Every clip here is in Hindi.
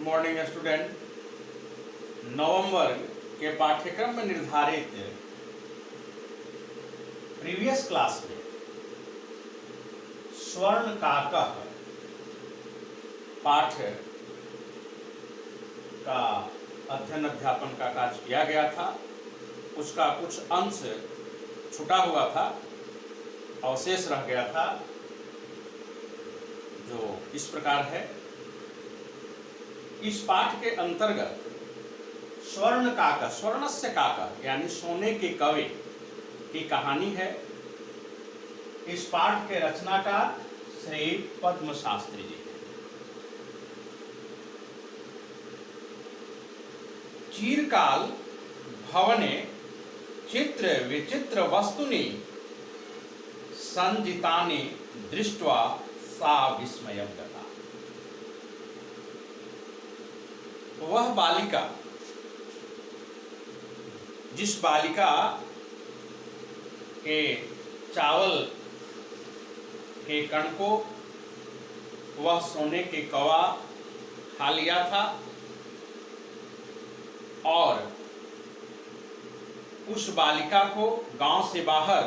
Morning student. नवंबर के पाठ्यक्रम में निर्धारित प्रीवियस क्लास में स्वर्ण काकः पाठ का अध्ययन अध्यापन का कार्य किया गया था। उसका कुछ अंश छूटा हुआ था, अवशेष रह गया था, जो इस प्रकार है। इस पाठ के अंतर्गत स्वर्ण काका, स्वर्णस्य काका यानी सोने के कवे की कहानी है। इस पाठ के रचनाकार श्री पद्म शास्त्री जी हैं। चीरकाल भवने चित्र विचित्र वस्तुनि संजितानि दृष्ट्वा सा विस्मयं गता। वह बालिका, जिस बालिका के चावल के कण को वह सोने के कवा खा लिया था और उस बालिका को गांव से बाहर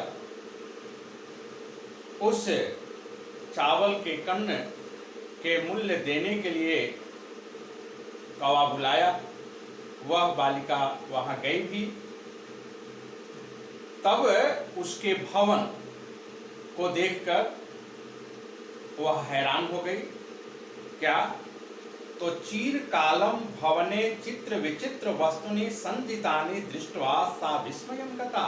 उस चावल के कण के मूल्य देने के लिए कौवा बुलाया। वह बालिका वहां गई भी। तब उसके भवन को देखकर वह हैरान हो गई। क्या? तो चीरकालम भवने चित्र विचित्र वस्तुनि संजितानि दृष्ट्वा सा विस्मयं गता।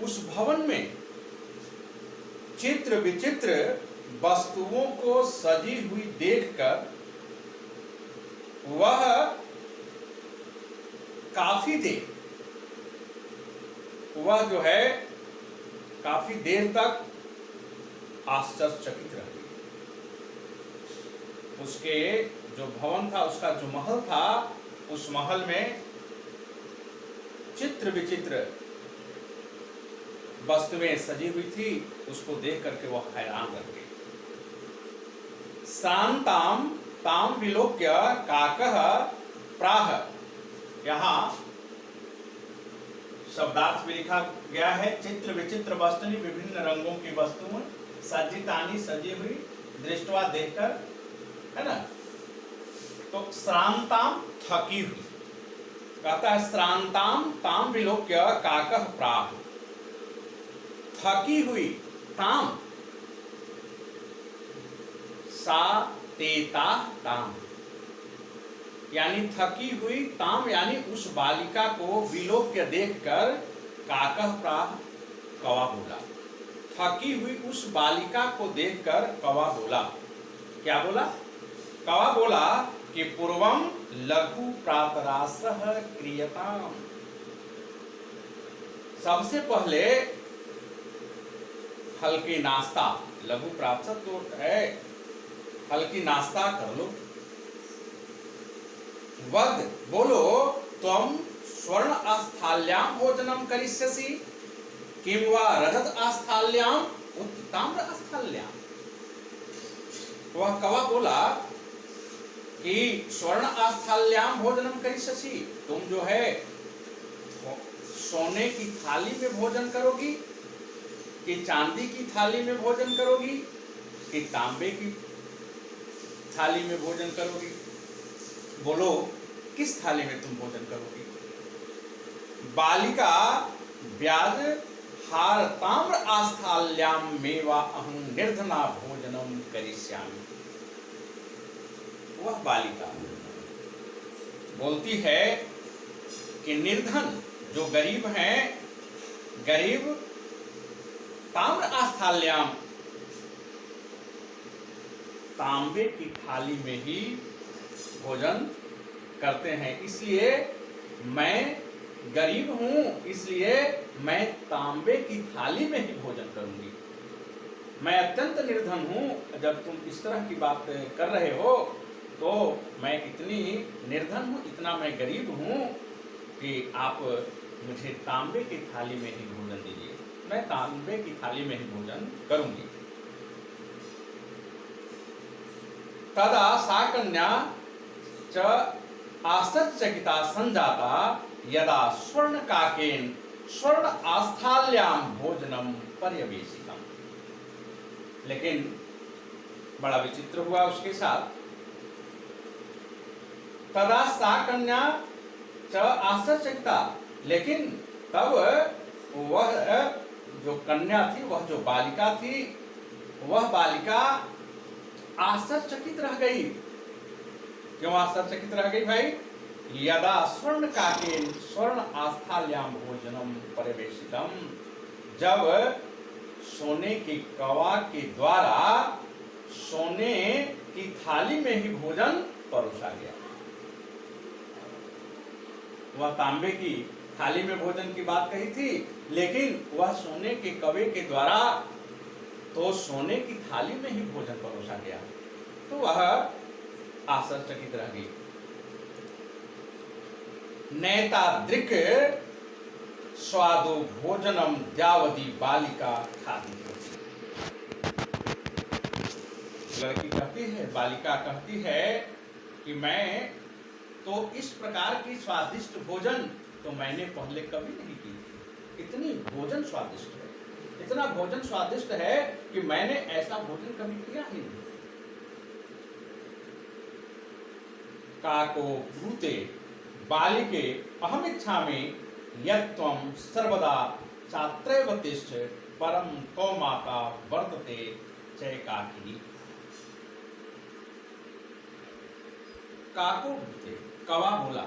उस भवन में चित्र विचित्र वस्तुओं को सजी हुई देखकर वह काफी देर तक आश्चर्यचकित रही। उसके जो भवन था, उसका जो महल था, उस महल में चित्र विचित्र वस्तुएं सजी हुई थी। उसको देख करके वह हैरान रह गई। शांताम ताम विलोक्य काकः प्राह। यहाँ शब्दार्थ भी लिखा गया है। चित्र विचित्र वस्तुनि, विभिन्न रंगों की वस्तुएं, सज्जितानि सजी हुई, दृष्टवा देखकर, है ना। तो श्रांताम थकी हुई, कहता है श्रांताम ताम विलोक्य काकः प्राह। थकी हुई, ताम सा तेता ताम यानी थकी हुई, ताम यानी उस बालिका को विलोक्य देखकर काकः प्राह कौवा बोला। थकी हुई उस बालिका को देखकर कौवा बोला। क्या बोला? कौवा बोला कि पूर्वम लघु प्रातरासः क्रियताम। सबसे पहले हल्की नाश्ता, लघु प्रातः तो है, हल्की नाश्ता कर लो। वद बोलो त्वं स्वर्ण आस्थाल्याम भोजनम करिष्यसि किं वा रजत आस्थाल्याम उत ताम्र आस्थाल्याम। वह कौवा बोला कि स्वर्ण आस्थाल्याम भोजनम करिष्यसि, तुम जो है सोने की थाली में भोजन करोगी कि चांदी की थाली में भोजन करोगी कि तांबे की थाली में भोजन करोगी? बोलो किस थाली में तुम भोजन करोगी? बालिका ब्याज हार ताम्र आस्थाल्याम मेवा अहं निर्धना भोजनम करिष्यामि। वह बालिका बोलती है कि निर्धन, जो गरीब हैं, गरीब ताम्र आस्थाल्याम, तांबे की थाली में ही भोजन करते हैं। इसलिए मैं गरीब हूं, इसलिए मैं तांबे की थाली में ही भोजन करूंगी। मैं अत्यंत निर्धन हूं। जब तुम इस तरह की बात कर रहे हो तो मैं इतनी निर्धन हूं, इतना मैं गरीब हूं कि आप मुझे तांबे की थाली में ही भोजन दीजिए। मैं तांबे की थाली में ही भोजन करूंगी। तदा सा कन्या च आश्चर्यचकिता संजाता यदा स्वर्ण काकेन स्वर्ण आस्थाल्याम भोजनम पर्यवेशितम। लेकिन बड़ा विचित्र हुआ उसके साथ। तदा सा कन्या च आश्चर्यचकिता, लेकिन तब वह जो कन्या थी, वह जो बालिका थी, वह बालिका आश्चर्यचकित रह गई। क्यों आश्चर्यचकित रह गई भाई? यदा स्वर्ण काकेन स्वर्ण आस्थाल्याम भोजनम परिवेशितम, जब सोने के कवा के द्वारा सोने की थाली में ही भोजन परोसा गया। वह तांबे की थाली में भोजन की बात कही थी, लेकिन वह सोने के कवे के द्वारा तो सोने की थाली में ही भोजन परोसा गया, तो वह आश्चर्यचकित रह गई। नैतादृक् स्वादो भोजनम द्यावदी बालिका खाती। लड़की कहती है, बालिका कहती है कि मैं तो इस प्रकार की स्वादिष्ट भोजन तो मैंने पहले कभी नहीं की। इतनी भोजन स्वादिष्ट है, इतना भोजन स्वादिष्ट है कि मैंने ऐसा भोजन कभी किया ही नहीं। काको ब्रूते बालिके अहम इच्छामि यत् त्वं सर्वदा छात्रैव तिष्ठ परम कौमाता वर्तते चैकाकिनी। काको ब्रूते, कवा बोला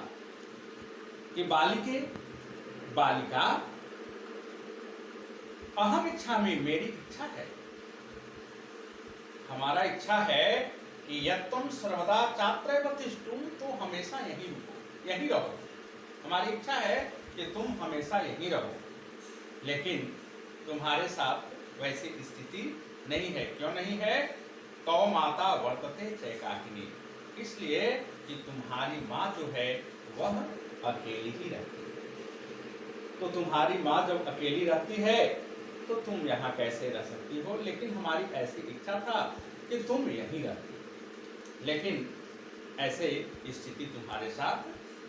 कि बालिके, बालिका, अहम इच्छामि, मेरी इच्छा है, हमारा इच्छा है कि यत् त्वं सर्वदा छात्रैव तिष्ठ, तुम तो हमेशा यही रुको, यही रहो। हमारी इच्छा है कि तुम हमेशा यही रहो, लेकिन तुम्हारे साथ वैसी स्थिति नहीं है। क्यों नहीं है? कौ माता वर्तते चैकाकिनी, इसलिए कि तुम्हारी माँ जो है वह अकेली ही रहती है। तो तुम्हारी माँ जब अकेली रहती है तो तुम यहाँ कैसे रह सकती हो? लेकिन हमारी ऐसी इच्छा था कि तुम यहीं रहती, लेकिन ऐसे स्थिति तुम्हारे साथ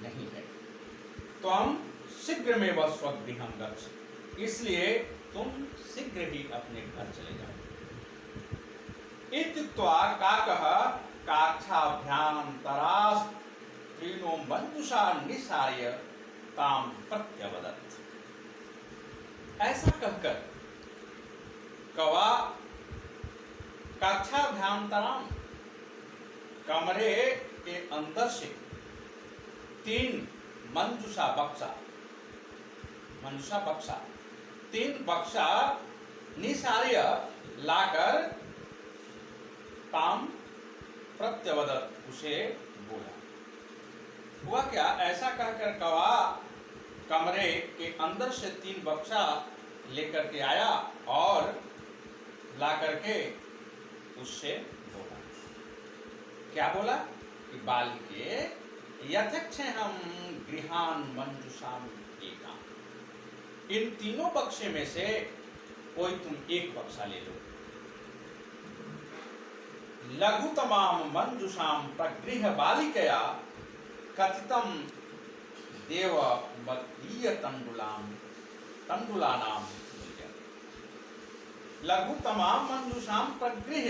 नहीं है। तो हम शीघ्र में वह स्वगृहं गच्छ, इसलिए तुम शीघ्र ही अपने घर चले जाओ। इत्युक्त्वा काकः काक्षाभ्यान्तरात् तीनो मंजुषा निसार्य तां प्रत्यवदत्। ऐसा कहकर कवा काक्षाभ्यान्तरां, कमरे के अंदर से 3 मंजुषा बक्सा, मंजुषा बक्सा, 3 बक्सा निसार्य लाकर ताम प्रत्यवदत्, उसे बोला। हुआ क्या? ऐसा कहकर कवा कमरे के अंदर से 3 बक्सा लेकर के आया और ला करके उससे बोला। क्या बोला? कि बालिके यथेच्छं गृहान मंजुषाम एका, इन तीनों बक्से में से कोई तुम एक बक्सा ले लो। लघुतमाम मंजुषाम प्रगृह बालिकया कथितम देव मदीय तंडुलानाम। लघुतमाम मंजुषाम प्रगृह,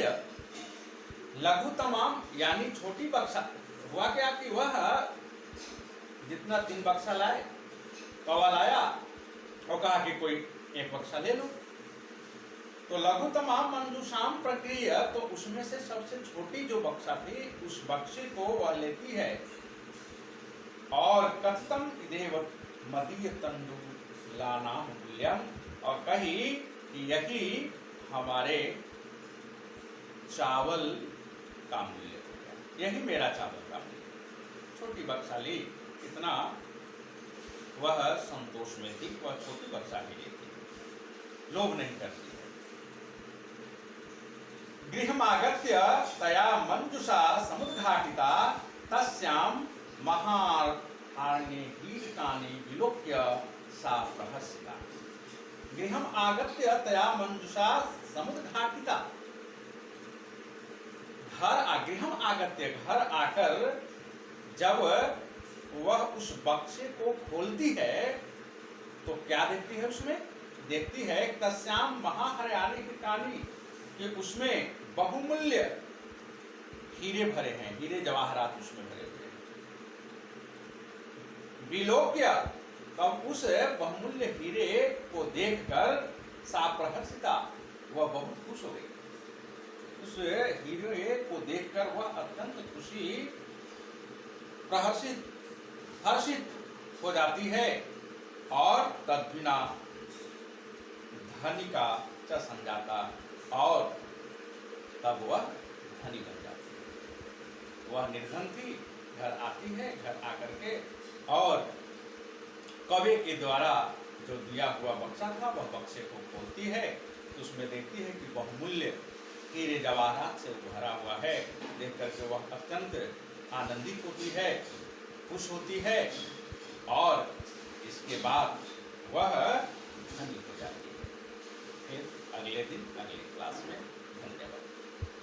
लघुतमाम यानी छोटी बक्सा। हुआ क्या कि वह जितना 3 बक्सा लाए, कवा लाया और कहा कि कोई एक बक्सा ले लो। तो लघुतमाम मंजुषाम प्रक्रिया, तो उसमें से सबसे छोटी जो बक्सा थी उस बक्से को वह लेती है और कथितम देव मदीय तंडुलानाम मूल्यम, और कही कि यही हमारे चावल का मूल्य हो गया, यही मेरा चावल का मूल्य। छोटी बक्सा ली, इतना वह संतोष में थी, वह छोटी बक्सा ही लेती, लोभ नहीं करती है। गृहमागत्य तया मंजुषा समुद्घाटिता तस्याम महारण्ये कीटकानि विलोक्य सा प्रहसिता। गृहम आगत्य तया मंजुषा समुद्घाटिता, गृहम आगत्य, घर आकर जब वह उस बक्से को खोलती है तो क्या देखती है? उसमें देखती है तस्याम महाहर्याणि हितानि, कि उसमें बहुमूल्य हीरे भरे हैं, हीरे जवाहरात उसमें भरे हुए हैं। विलोक्य, तब उस बहुमूल्य हीरे को देखकर सा प्रहर्षिता, वह बहुत खुश हो गई। उस हीरे को देखकर वह अत्यंत खुशी, प्रहर्षित, हर्षित हो जाती है। और तद्विना धनिका च संजाता, और तब वह धनी बन जाती है। वह निर्धन थी, घर आती है, घर आकर के और कवि के द्वारा जो दिया हुआ बक्सा था वह बक्से को खोलती है, तो उसमें देखती है कि बहुमूल्य हीरे जवाहरात से भरा हुआ है। देख करके वह अत्यंत आनंदित होती है, खुश होती है, और इसके बाद वह धनी हो जाती है। फिर अगले दिन अगली क्लास में। धन्यवाद।